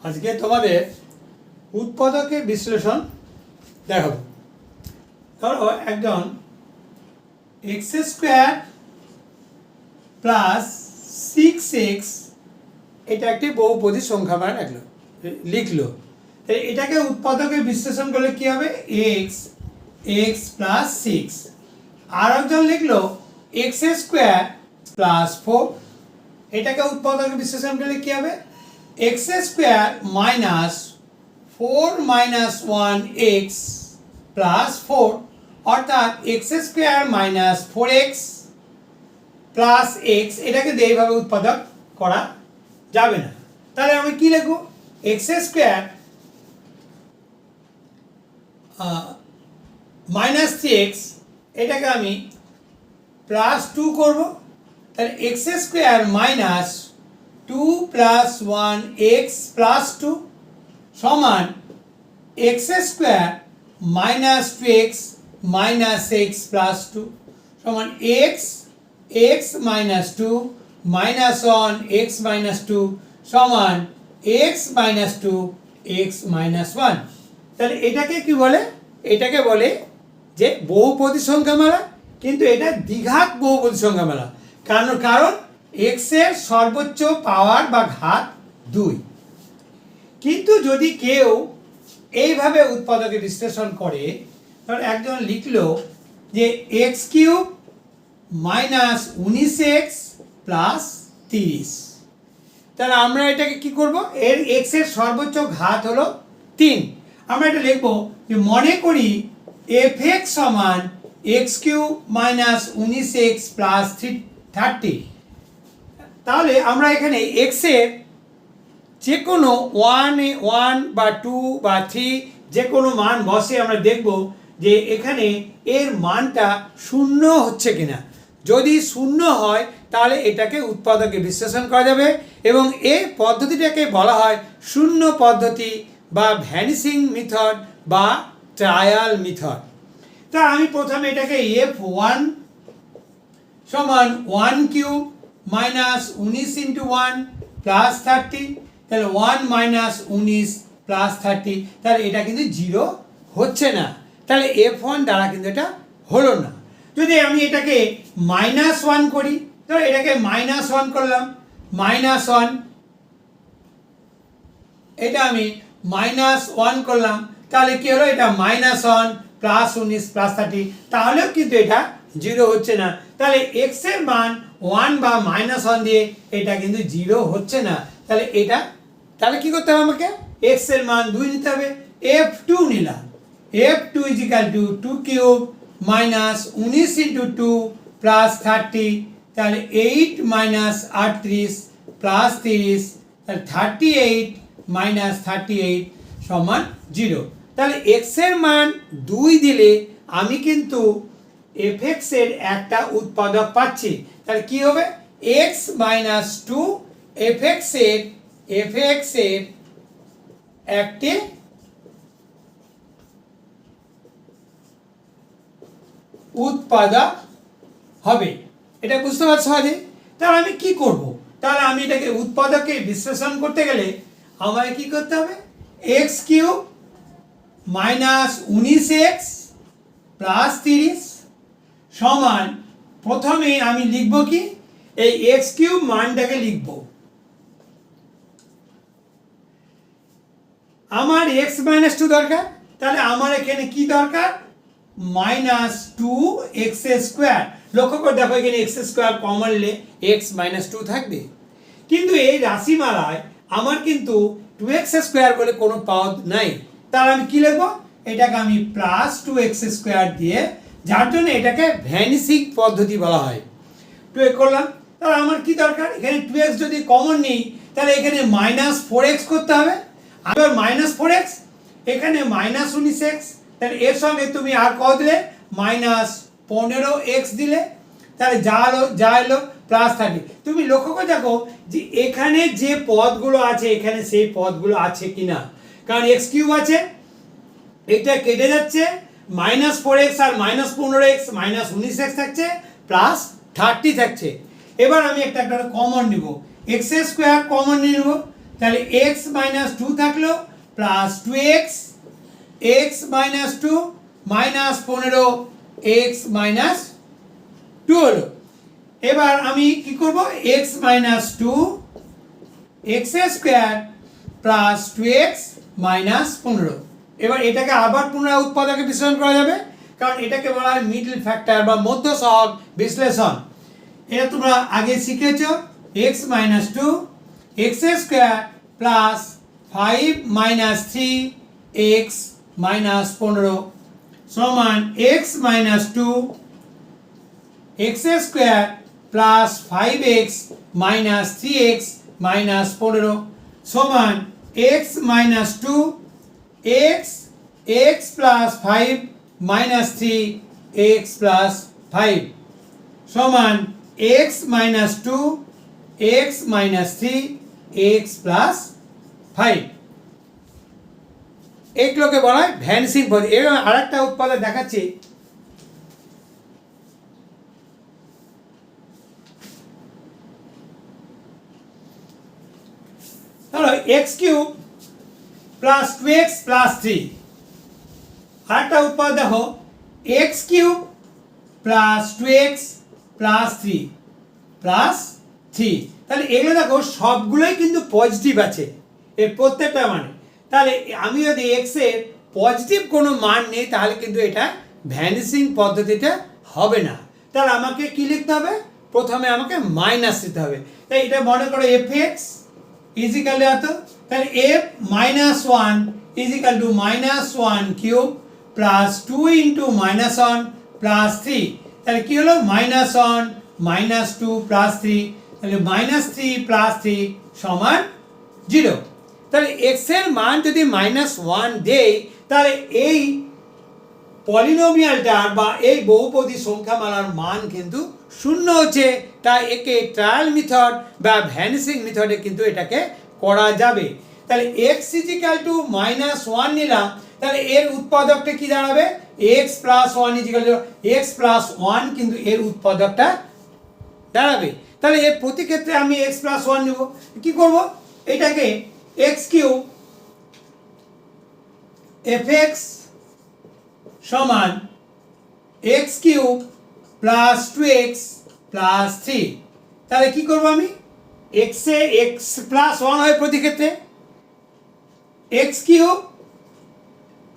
আজকে তোমাদের উৎপাদকের বিশ্লেষণ দেখাবো। ধরো একজন এক্স স্কোয়ার প্লাস 6x এটা একটি বহুপদী সংখ্যা মান লিখলো। এটাকে উৎপাদকের বিশ্লেষণ করলে কি হবে? x plus 6। আর একজন লিখলো এক্স স্কোয়ার প্লাস 4, এটাকে উৎপাদকের বিশ্লেষণ করলে কি হবে? X square minus 4 minus 1x plus 4, অর্থাৎ x square minus 4x plus x। এটাকে দিয়ে এইভাবে উৎপাদক করা যাবে না। তাহলে আমি কি লিখবো? এক্স স্কোয়ার মাইনাস 3x, এটাকে আমি প্লাস 2 করব। তাহলে x square minus 2 plus 1x plus 2 সমান x square minus 2x minus x plus 2 সমান x minus 2 minus 1 x minus 2 সমান x মাইনাস 2 x মাইনাস 1। তাহলে এটাকে কি বলে? এটাকে বলে যে বহুপদী সংখ্যামালা, কিন্তু এটা দ্বিঘাত বহুপদী সংখ্যামালা। কারণ x এর সর্বোচ্চ পাওয়ার বা ঘাত 2। কিন্তু যদি কেউ এইভাবে উৎপাদকে বিশ্লেষণ করে, তাহলে একজন লিখলো যে x cube minus 19x plus 30। তাহলে আমরা এটাকে কি করব? এর এক্স এর সর্বোচ্চ ঘাত হলো 3। আমরা এটা লিখবো যে মনে করি fx সমান x cube minus 19x plus 30। তাহলে আমরা এখানে এক্স এর যে কোনো 1 বা 2 বা 3 যে কোনো মান বসে আমরা দেখব যে এখানে এর মানটা শূন্য হচ্ছে কিনা। যদি শূন্য হয় তাহলে এটাকে উৎপাদকে বিশ্লেষণ করা যাবে, এবং এই পদ্ধতিটাকে বলা হয় শূন্য পদ্ধতি বা ভ্যানিসিং মেথড বা ট্রায়াল মেথড। তা আমি প্রথমে এটাকে f1 সমান 1 কিউব মাইনাস 19 ইন্টু 1 প্লাস 30, তাহলে 1 মাইনাস 19 প্লাস 30, তাহলে এটা কিন্তু 0 হচ্ছে না। তাহলে f1 দ্বারা কিন্তু এটা হলো না। যদি আমি এটাকে মাইনাস 1 করি, তাহলে এটাকে মাইনাস 1 করলাম, মাইনাস 1, এটা আমি মাইনাস 1 করলাম, তাহলে কি হলো? এটা মাইনাস 1 প্লাস 19 প্লাস 30, তাহলেও কিন্তু এটা 0 হচ্ছে না। তাহলে x এর মান 1 বা মাইনাস 1 দিয়ে এটা কিন্তু 0 হচ্ছে না। তাহলে কি করতে হবে? আমাকে x এর মান 2 নিতে হবে। f2 নিলাম, f2 is equal to 2 cube minus 19 into 2 plus 30, তাহলে 8 মাইনাস 38 প্লাস 30, তাহলে 38 মাইনাস 38 সমান 0। তাহলে x এর মান 2 দিলে আমি কিন্তু fx এর একটা উৎপাদক পাচ্ছি। তাহলে কি হবে? x মাইনাস 2 fx এর একটি উৎপাদক হবে। এটা বুঝতে পারছো সহজে? তাহলে আমি কি করব? তাহলে আমি এটাকে উৎপাদকে বিশ্লেষণ করতে গেলে আমায় কি করতে হবে? x cube minus 19x plus 30 সমান, প্রথমে আমি লিখব কি? এই x কিউব মানটাকে লিখব। আমার x মাইনাস 2 দরকার, তাহলে আমার এখানে কি দরকার? Minus 2x square. লক্ষ্য করে দেখো এখানে x স্কোয়ার কমন নিলে x মাইনাস 2 থাকবে, কিন্তু এই রাশিমালায় আমার কিন্তু 2x স্কোয়ার বলে কোনো পদ নাই। তাহলে আমি কি লিখবো? এটাকে আমি প্লাস 2x স্কোয়ার দিয়ে, যার জন্য এটাকে ভ্যানিসিং পদ্ধতি বলা হয়। 2x করলাম, তাহলে আমার কি দরকার? এখানে 2x যদি কমন নিই তাহলে এখানে মাইনাস 4x করতে হবে। আবার মাইনাস 4x, এখানে মাইনাস 19x, তাহলে এর সঙ্গে তুমি আর কত দিলে? মাইনাস 15x দিলে, তাহলে যা এলো প্লাস 30। তুমি লক্ষ্য করে দেখো যে এখানে যে পদগুলো আছে এখানে সেই পদগুলো আছে কিনা, কারণ x কিউব আছে, এটা কেটে যাচ্ছে, মাইনাস 4x আর মাইনাস 15x মাইনাস 19x থাকছে, প্লাস 30 থাকছে। এবার আমি একটা কমন নিব, x স্কোয়ার কমন নিয়ে নেব, তাহলে এক্স মাইনাস টু থাকলো plus two x minus two minus 15 x minus two হলো। এবার আমি কি করব, x minus two x square plus two x minus 15। এবার এটাকে আবার পুনরায় উৎপাদকে বিশ্লেষণ করা যাবে, কারণ এটাকে বলা হয় মিডল ফ্যাক্টর বা মধ্য সহগ বিশ্লেষণ। এটা তোমরা আগে শিখেছ। X minus two x square plus 5 minus 3 x minus 15 সমান x minus two x square plus 5x minus 3x minus 15 সমান x minus two x plus 5 minus 3 x plus 5 সমান x minus two x minus 3 x plus 5। এগুলোকে বলা হয় vanishing পদ্ধতি। এর আরেকটা উৎপাদক দেখাচ্ছি। ধরো x cube plus two x plus 3। আরেকটা উৎপাদক দেখো x cube plus two x plus 3 plus 3। তাহলে এগুলো দেখো সবগুলোই কিন্তু পজিটিভ আছে এর প্রত্যেকটা মানে। তাহলে আমি যদি এক্স এর পজিটিভ কোনো মান নেই তাহলে কিন্তু এটা ভ্যানিসিং পদ্ধতিটা হবে না। তাহলে আমাকে কি লিখতে হবে, প্রথমে আমাকে মাইনাস দিতে হবে। তাই এটা মনে করো এফ এক্স ইজিক্যাল টু এত, তাহলে F minus 1 is equal to minus 1 cube plus 2 into minus 1 plus 3। তাহলে কি হলো মাইনাস 1 মাইনাস 2 প্লাস 3, তাহলে মাইনাস 3 প্লাস 3 সমান 0। তাহলে এক্স এর মান যদি মাইনাস 1 দেই তাহলে এই পলিনোমিয়ালটার বা এই বহুপদী সংখ্যামালার মান কিন্তু শূন্য হচ্ছে। তাই একে ট্রায়াল মেথড বা ভ্যানিসিং মেথডে কিন্তু এটাকে করা যাবে। তাহলে এক্স ইজিক্যাল টু মাইনাস 1 নিলাম, তাহলে এর উৎপাদকটা কি দাঁড়াবে, x plus 1 is equal to x plus 1 কিন্তু এর উৎপাদকটা দাঁড়াবে। তাহলে এর প্রতি ক্ষেত্রে আমি এক্স প্লাস 1 নেব। কি করব, এটাকে এক্স কিউব এফ এক্স সমান x cube plus two x plus 3। তাহলে কি করব, আমি এক্সে এক্স প্লাস 1 হয় প্রতি ক্ষেত্রে, x cube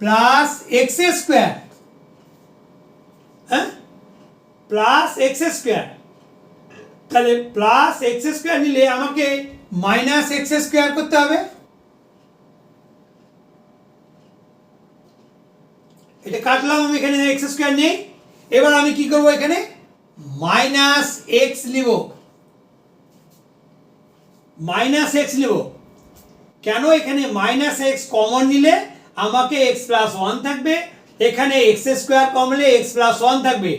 plus x square plus x square. তাহলে প্লাস এক্স স্কোয়ার নিলে আমাকে মাইনাস এক্স স্কোয়ার করতে হবে। এটা কাটলাম আমি, এখানে এক্স স্কোয়ার নেই। এবার আমি কি করব, এখানে মাইনাস এক্স নিব, মাইনাস এক্স নিব। কেন, এখানে মাইনাস এক্স কমন নিলে আমাকে এক্স প্লাস 1 থাকবে, এখানে এক্স স্কোয়ার কমলে এক্স প্লাস 1 থাকবে।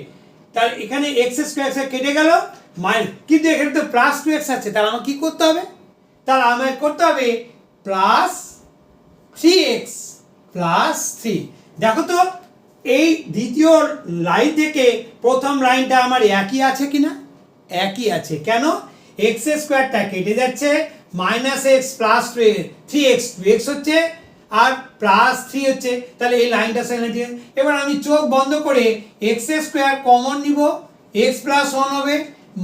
তাহলে এখানে এক্স স্কোয়ার কেটে গেল, কিন্তু এখানে তো প্লাস 2x আছে। তাহলে আমাকে কি করতে হবে, তাহলে আমাকে করতে হবে প্লাস 3x প্লাস 3। দেখো তো এই দ্বিতীয় লাইন থেকে প্রথম লাইনটা আমার একই আছে কিনা, একই আছে। কেন, এক্স স্কোয়ারটা কেটে যাচ্ছে, minus x plus 3x 2x হচ্ছে, আর প্লাস 3 হচ্ছে। তাহলে এই লাইনটা সেখানে দিয়ে এবার আমি চোখ বন্ধ করে এক্স স্কোয়ার কমন নিব, এক্স প্লাস 1 হবে,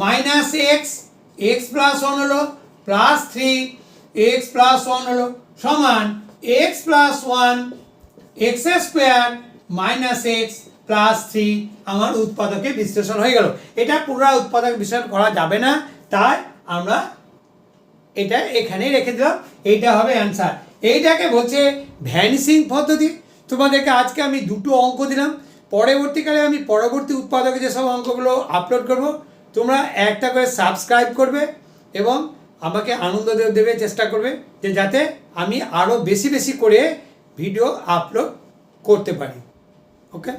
মাইনাস এক্স প্লাস 1 হলো, প্লাস 3 এক্স প্লাস 1 হলো সমান x plus 1 x square minus x plus 3 আমার উৎপাদকে বিশ্লেষণ হয়ে গেল। এটা পুনরায় উৎপাদক বিশ্লেষণ করা যাবে না, তাই আমরা এটা এখানে রেখে দিলাম। এইটা হবে অ্যান্সার। এইটাকে বলছে ভ্যানিসিং পদ্ধতি। তোমাদেরকে আজকে আমি দুটো অঙ্ক দিলাম, পরবর্তীকালে আমি পরবর্তী উৎপাদকে যেসব অঙ্কগুলো আপলোড করব তোমরা একটা করে সাবস্ক্রাইব করবে এবং আমাকে আনন্দ দেবে, চেষ্টা করবে যে যাতে আমি আরও বেশি বেশি করে ভিডিও আপলোড করতে পারি। ওকে।